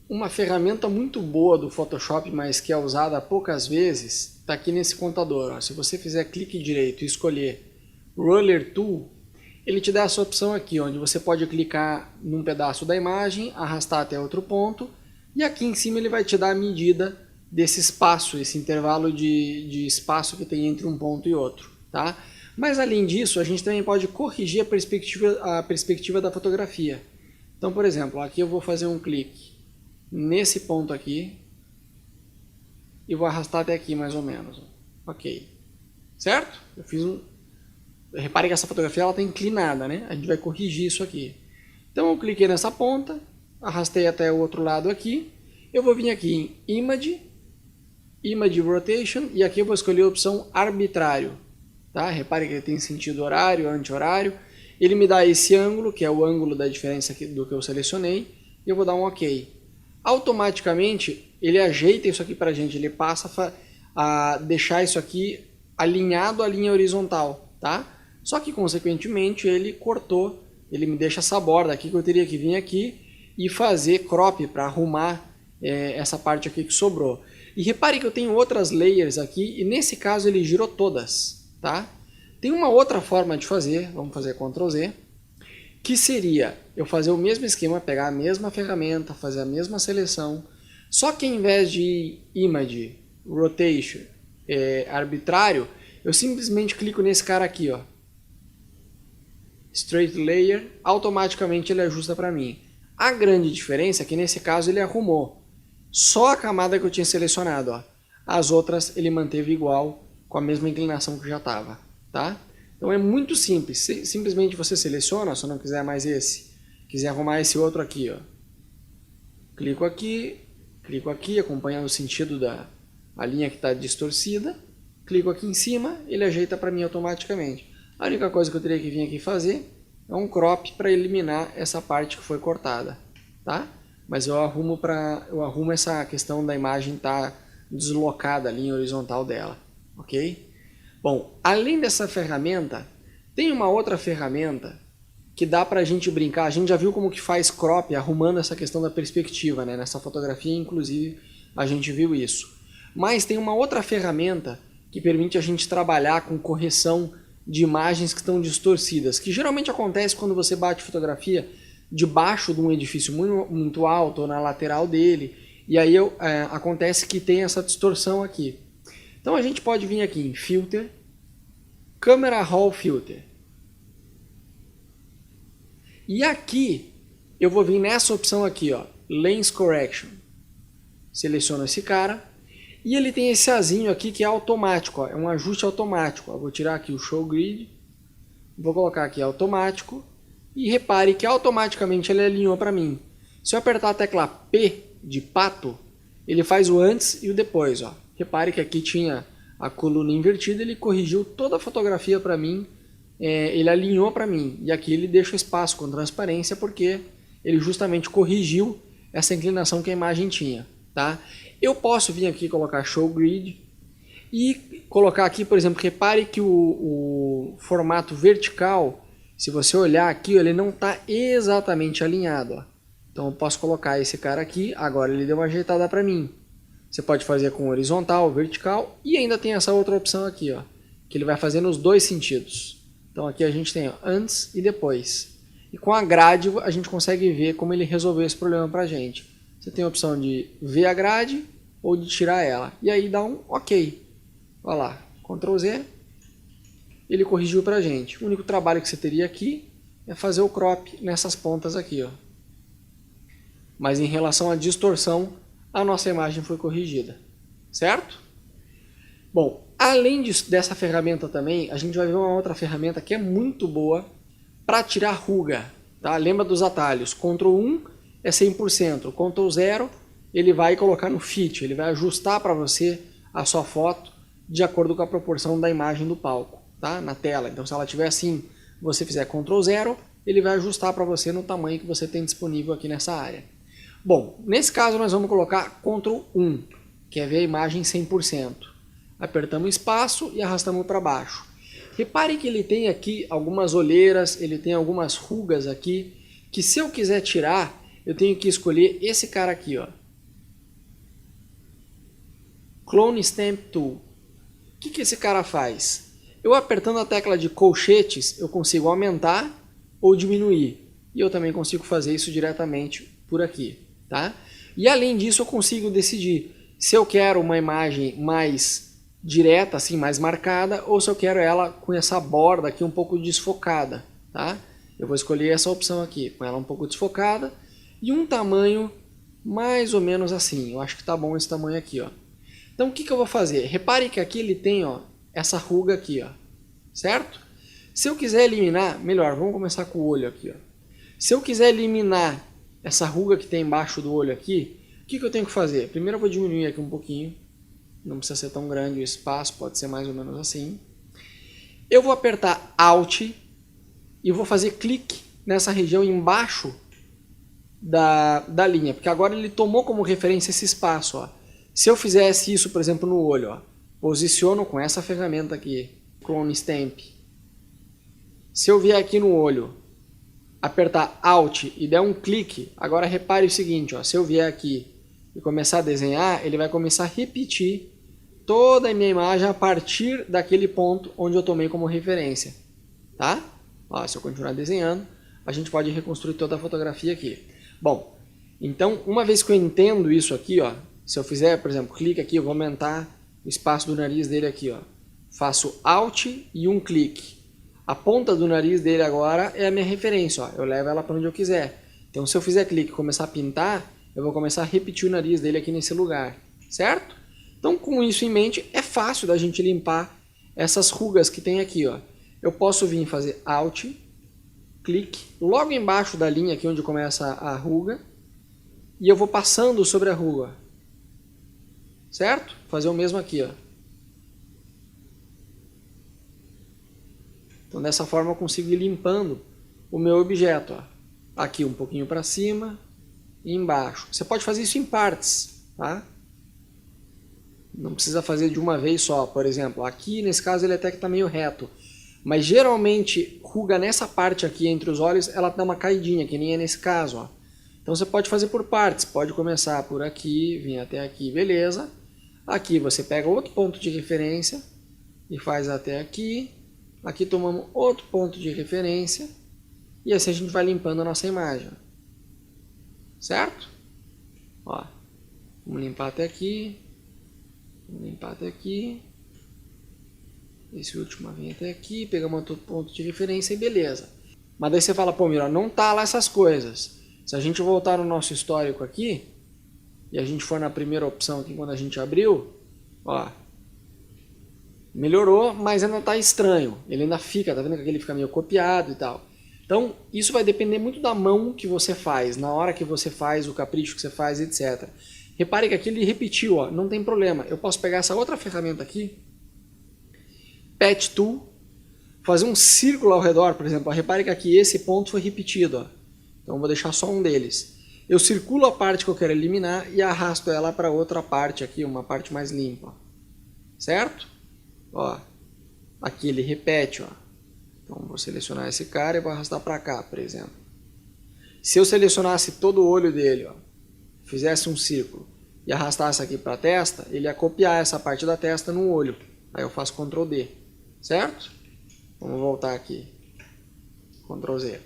Uma ferramenta muito boa do Photoshop, mas que é usada poucas vezes, está aqui nesse contador. Ó. Se você fizer clique direito e escolher Roller Tool, ele te dá essa opção aqui, onde você pode clicar num pedaço da imagem, arrastar até outro ponto, e aqui em cima ele vai te dar a medida desse espaço, esse intervalo de espaço que tem entre um ponto e outro. Tá? Mas além disso, a gente também pode corrigir a perspectiva da fotografia. Então, por exemplo, aqui eu vou fazer um clique nesse ponto aqui e vou arrastar até aqui mais ou menos. Ok. Certo? Eu fiz um... Repare que essa fotografia ela está inclinada, né? A gente vai corrigir isso aqui. Então eu cliquei nessa ponta, arrastei até o outro lado aqui. Eu vou vir aqui em Image, Image Rotation, e aqui eu vou escolher a opção Arbitrário. Tá? Repare que ele tem sentido horário, anti-horário. Ele me dá esse ângulo, que é o ângulo da diferença do que eu selecionei, e eu vou dar um OK. Automaticamente ele ajeita isso aqui para a gente, ele passa a deixar isso aqui alinhado à linha horizontal. Tá? Só que consequentemente ele cortou, ele me deixa essa borda aqui que eu teria que vir aqui e fazer crop para arrumar essa parte aqui que sobrou. E repare que eu tenho outras layers aqui e nesse caso ele girou todas. Tá? Tem uma outra forma de fazer, vamos fazer Ctrl Z, que seria eu fazer o mesmo esquema, pegar a mesma ferramenta, fazer a mesma seleção, só que ao invés de Image, Rotation, arbitrário, eu simplesmente clico nesse cara aqui, ó, Straight Layer, automaticamente ele ajusta para mim. A grande diferença é que nesse caso ele arrumou só a camada que eu tinha selecionado, ó. As outras ele manteve igual, com a mesma inclinação que já estava. Tá? Então é muito simples, simplesmente você seleciona, se não quiser mais esse, quiser arrumar esse outro aqui, ó. Clico aqui, acompanhando o sentido da linha que está distorcida, clico aqui em cima, ele ajeita para mim automaticamente. A única coisa que eu teria que vir aqui fazer é um crop para eliminar essa parte que foi cortada, tá? Mas eu arrumo essa questão da imagem estar deslocada, a linha horizontal dela, ok? Bom, além dessa ferramenta, tem uma outra ferramenta que dá para a gente brincar. A gente já viu como que faz crop arrumando essa questão da perspectiva, né? Nessa fotografia, inclusive, a gente viu isso. Mas tem uma outra ferramenta que permite a gente trabalhar com correção de imagens que estão distorcidas, que geralmente acontece quando você bate fotografia debaixo de um edifício muito alto ou na lateral dele, e aí acontece que tem essa distorção aqui. Então a gente pode vir aqui em Filter, Camera Raw Filter. E aqui eu vou vir nessa opção aqui, ó, Lens Correction. Seleciono esse cara e ele tem esse azinho aqui que é automático, ó, é um ajuste automático. Ó, vou tirar aqui o Show Grid, vou colocar aqui automático e repare que automaticamente ele alinhou para mim. Se eu apertar a tecla P de pato, ele faz o antes e o depois, ó. Repare que aqui tinha a coluna invertida, ele corrigiu toda a fotografia para mim, ele alinhou para mim. E aqui ele deixa espaço com transparência porque ele justamente corrigiu essa inclinação que a imagem tinha. Tá? Eu posso vir aqui e colocar Show Grid e colocar aqui, por exemplo, repare que o formato vertical, se você olhar aqui, ele não está exatamente alinhado. Ó. Então eu posso colocar esse cara aqui, agora ele deu uma ajeitada para mim. Você pode fazer com horizontal, vertical e ainda tem essa outra opção aqui, ó, que ele vai fazer nos dois sentidos. Então aqui a gente tem ó, antes e depois. E com a grade a gente consegue ver como ele resolveu esse problema para a gente. Você tem a opção de ver a grade ou de tirar ela. E aí dá um OK. Olha lá, Ctrl Z. Ele corrigiu para a gente. O único trabalho que você teria aqui é fazer o crop nessas pontas aqui, ó. Mas em relação à distorção, a nossa imagem foi corrigida, certo? Bom, além dessa ferramenta também, a gente vai ver uma outra ferramenta que é muito boa para tirar ruga, tá? Lembra dos atalhos, Ctrl 1 é 100%, Ctrl 0 ele vai colocar no fit, ele vai ajustar para você a sua foto de acordo com a proporção da imagem do palco, tá? Na tela. Então se ela estiver assim, você fizer Ctrl 0, ele vai ajustar para você no tamanho que você tem disponível aqui nessa área. Bom, nesse caso nós vamos colocar Ctrl 1, que é ver a imagem 100%. Apertamos espaço e arrastamos para baixo. Repare que ele tem aqui algumas olheiras, ele tem algumas rugas aqui, que se eu quiser tirar, eu tenho que escolher esse cara aqui, ó. Clone Stamp Tool. O que esse cara faz? Eu apertando a tecla de colchetes, eu consigo aumentar ou diminuir. E eu também consigo fazer isso diretamente por aqui, tá? E além disso, eu consigo decidir se eu quero uma imagem mais direta, assim, mais marcada, ou se eu quero ela com essa borda aqui um pouco desfocada, tá? Eu vou escolher essa opção aqui, com ela um pouco desfocada e um tamanho mais ou menos assim. Eu acho que tá bom esse tamanho aqui, ó. Então o que eu vou fazer? Repare que aqui ele tem, ó, essa ruga aqui, ó, certo? Se eu quiser eliminar, melhor, vamos começar com o olho aqui, ó. Se eu quiser eliminar essa ruga que tem embaixo do olho aqui, o que eu tenho que fazer? Primeiro eu vou diminuir aqui um pouquinho, não precisa ser tão grande o espaço, pode ser mais ou menos assim. Eu vou apertar Alt e vou fazer clique nessa região embaixo da linha, porque agora ele tomou como referência esse espaço, ó. Se eu fizesse isso, por exemplo, no olho, ó, posiciono com essa ferramenta aqui, Clone Stamp. Se eu vier aqui no olho, apertar Alt e der um clique, agora repare o seguinte, ó, se eu vier aqui e começar a desenhar, ele vai começar a repetir toda a minha imagem a partir daquele ponto onde eu tomei como referência, tá? Ó, se eu continuar desenhando, a gente pode reconstruir toda a fotografia aqui. Bom, então uma vez que eu entendo isso aqui, ó, se eu fizer, por exemplo, clique aqui, eu vou aumentar o espaço do nariz dele aqui, ó. Faço Alt e um clique. A ponta do nariz dele agora é a minha referência, ó. Eu levo ela para onde eu quiser. Então se eu fizer clique e começar a pintar, eu vou começar a repetir o nariz dele aqui nesse lugar, certo? Então com isso em mente, é fácil da gente limpar essas rugas que tem aqui, ó. Eu posso vir fazer Alt, clique, logo embaixo da linha aqui onde começa a ruga, e eu vou passando sobre a ruga, certo? Fazer o mesmo aqui, ó. Então dessa forma eu consigo ir limpando o meu objeto, ó. Aqui um pouquinho para cima e embaixo. Você pode fazer isso em partes, tá? Não precisa fazer de uma vez só, por exemplo. Aqui nesse caso ele até que está meio reto. Mas geralmente ruga nessa parte aqui entre os olhos, ela dá uma caidinha, que nem é nesse caso, ó. Então você pode fazer por partes. Pode começar por aqui, vir até aqui, beleza. Aqui você pega outro ponto de referência e faz até aqui. Aqui tomamos outro ponto de referência e assim a gente vai limpando a nossa imagem, certo? Ó, vamos limpar até aqui, vamos limpar até aqui, esse último vem até aqui, pegamos outro ponto de referência e beleza. Mas daí você fala, pô, Miro, não tá lá essas coisas. Se a gente voltar no nosso histórico aqui e a gente for na primeira opção aqui quando a gente abriu, ó, melhorou, mas ainda está estranho. Ele ainda fica, tá vendo que ele fica meio copiado e tal. Então, isso vai depender muito da mão que você faz, na hora que você faz, o capricho que você faz, etc. Repare que aqui ele repetiu, ó, não tem problema. Eu posso pegar essa outra ferramenta aqui, Patch Tool, fazer um círculo ao redor, por exemplo. Ó, repare que aqui esse ponto foi repetido, ó. Então, eu vou deixar só um deles. Eu circulo a parte que eu quero eliminar e arrasto ela para outra parte aqui, uma parte mais limpa. Certo? Ó, aqui ele repete, ó. Então vou selecionar esse cara e vou arrastar para cá, por exemplo. Se eu selecionasse todo o olho dele, ó, fizesse um círculo e arrastasse aqui para a testa, ele ia copiar essa parte da testa no olho. Aí eu faço Ctrl D, certo? Vamos voltar aqui, Ctrl Z.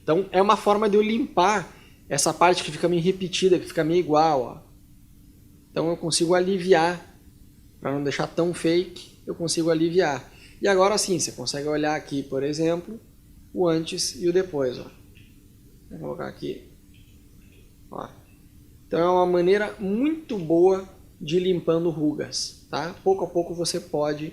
Então é uma forma de eu limpar essa parte que fica meio repetida, que fica meio igual, ó. Então eu consigo aliviar, para não deixar tão fake, eu consigo aliviar. E agora sim, você consegue olhar aqui, por exemplo, o antes e o depois, ó. Vou colocar aqui, ó. Então é uma maneira muito boa de ir limpando rugas, tá? Pouco a pouco você pode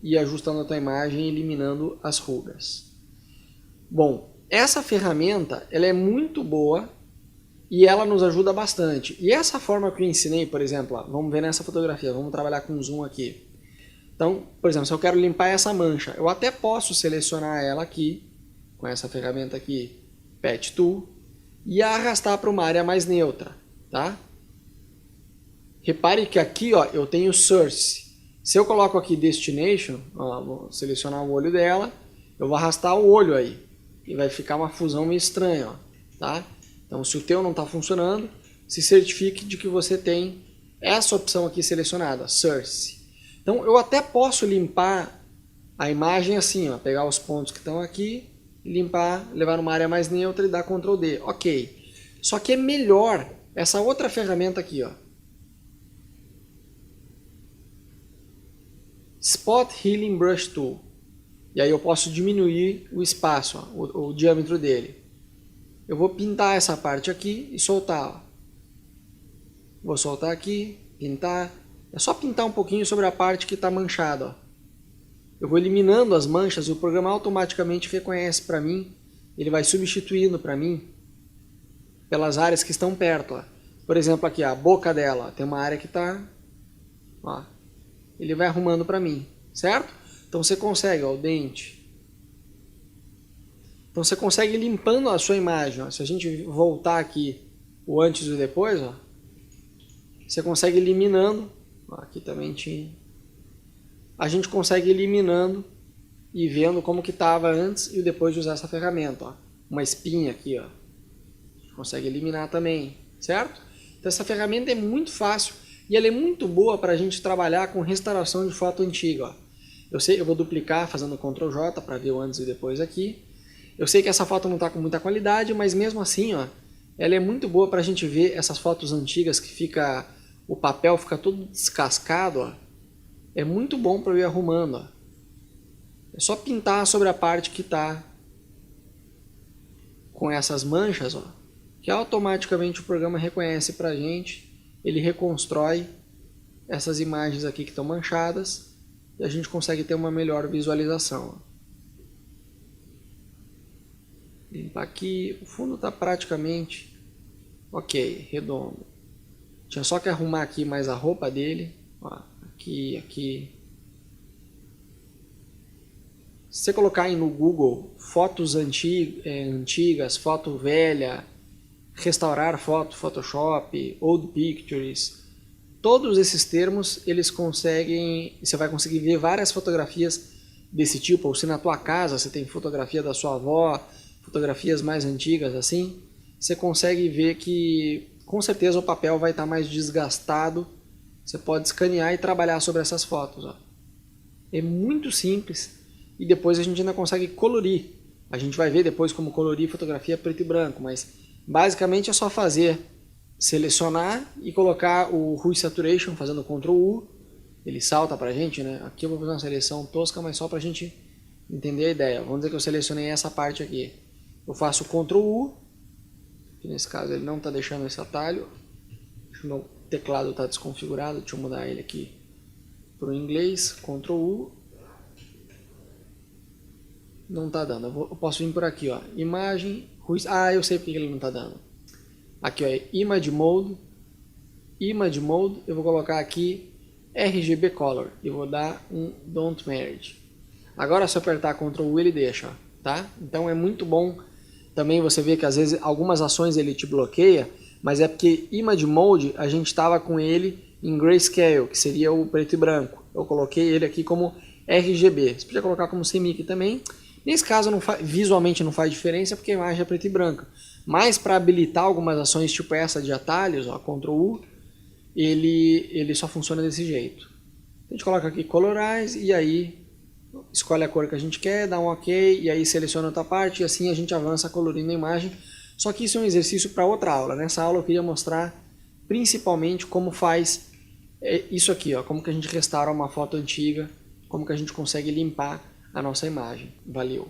ir ajustando a tua imagem e eliminando as rugas. Bom, essa ferramenta, ela é muito boa e ela nos ajuda bastante. E essa forma que eu ensinei, por exemplo, ó, vamos ver nessa fotografia, vamos trabalhar com zoom aqui. Então, por exemplo, se eu quero limpar essa mancha, eu até posso selecionar ela aqui, com essa ferramenta aqui, Patch Tool, e arrastar para uma área mais neutra, tá? Repare que aqui, ó, eu tenho Source. Se eu coloco aqui Destination, ó, vou selecionar o olho dela, eu vou arrastar o olho aí, e vai ficar uma fusão meio estranha, ó, tá? Então, se o teu não está funcionando, se certifique de que você tem essa opção aqui selecionada, Source. Então, eu até posso limpar a imagem assim, ó, pegar os pontos que estão aqui, limpar, levar numa área mais neutra e dar Ctrl D. Ok. Só que é melhor essa outra ferramenta aqui, ó. Spot Healing Brush Tool. E aí eu posso diminuir o espaço, ó, o diâmetro dele. Eu vou pintar essa parte aqui e soltar. Ó. Vou soltar aqui, pintar. É só pintar um pouquinho sobre a parte que está manchada. Ó. Eu vou eliminando as manchas e o programa automaticamente reconhece para mim. Ele vai substituindo para mim pelas áreas que estão perto. Ó. Por exemplo, aqui a boca dela. Ó, tem uma área que está... Ele vai arrumando para mim, certo? Então você consegue, ó, o dente. Então você consegue ir limpando a sua imagem. Ó. Se a gente voltar aqui o antes e o depois, ó, você consegue eliminando. Ó, aqui também tinha. A gente consegue eliminando e vendo como que estava antes e depois de usar essa ferramenta. Ó. Uma espinha aqui, ó. A gente consegue eliminar também, certo? Então essa ferramenta é muito fácil e ela é muito boa para a gente trabalhar com restauração de foto antiga. Ó. Eu vou duplicar fazendo Ctrl J para ver o antes e depois aqui. Eu sei que essa foto não está com muita qualidade, mas mesmo assim, ó, ela é muito boa para a gente ver essas fotos antigas que o papel fica todo descascado. Ó. É muito bom para eu ir arrumando. Ó. É só pintar sobre a parte que está com essas manchas, ó, que automaticamente o programa reconhece para a gente. Ele reconstrói essas imagens aqui que estão manchadas e a gente consegue ter uma melhor visualização. Ó. Limpar aqui, o fundo está praticamente ok, redondo. Tinha só que arrumar aqui mais a roupa dele. Ó, aqui, aqui. Se você colocar aí no Google fotos antigas, foto velha, restaurar foto, Photoshop, Old Pictures, todos esses termos eles conseguem, você vai conseguir ver várias fotografias desse tipo. Ou se na tua casa você tem fotografia da sua avó, fotografias mais antigas assim, você consegue ver que com certeza o papel vai estar mais desgastado. Você pode escanear e trabalhar sobre essas fotos. Ó. É muito simples e depois a gente ainda consegue colorir. A gente vai ver depois como colorir fotografia preto e branco, mas basicamente é só selecionar e colocar o Hue Saturation fazendo Ctrl U. Ele salta pra gente, né? Aqui eu vou fazer uma seleção tosca, mas só pra gente entender a ideia. Vamos dizer que eu selecionei essa parte aqui. Eu faço Ctrl U, que nesse caso ele não está deixando esse atalho. O meu teclado está desconfigurado, deixa eu mudar ele aqui para o inglês. Ctrl U. Não está dando. Eu posso vir por aqui, ó. Imagem. Eu sei porque ele não está dando. Aqui, ó. Image Mode. Image Mode. Eu vou colocar aqui RGB Color. E vou dar um Don't Merge. Agora, se eu apertar Ctrl U, ele deixa, ó, tá? Então é muito bom. Também você vê que às vezes algumas ações ele te bloqueia, mas é porque Image Mode a gente estava com ele em Grayscale, que seria o preto e branco. Eu coloquei ele aqui como RGB. Você podia colocar como semi aqui também. Nesse caso visualmente não faz diferença porque a imagem é preto e branco. Mas para habilitar algumas ações tipo essa de atalhos, ó, Ctrl U, ele só funciona desse jeito. A gente coloca aqui Colorize e aí escolhe a cor que a gente quer, dá um OK e aí seleciona outra parte e assim a gente avança colorindo a imagem. Só que isso é um exercício para outra aula. Nessa aula eu queria mostrar principalmente como faz isso aqui, ó, como que a gente restaura uma foto antiga, como que a gente consegue limpar a nossa imagem. Valeu!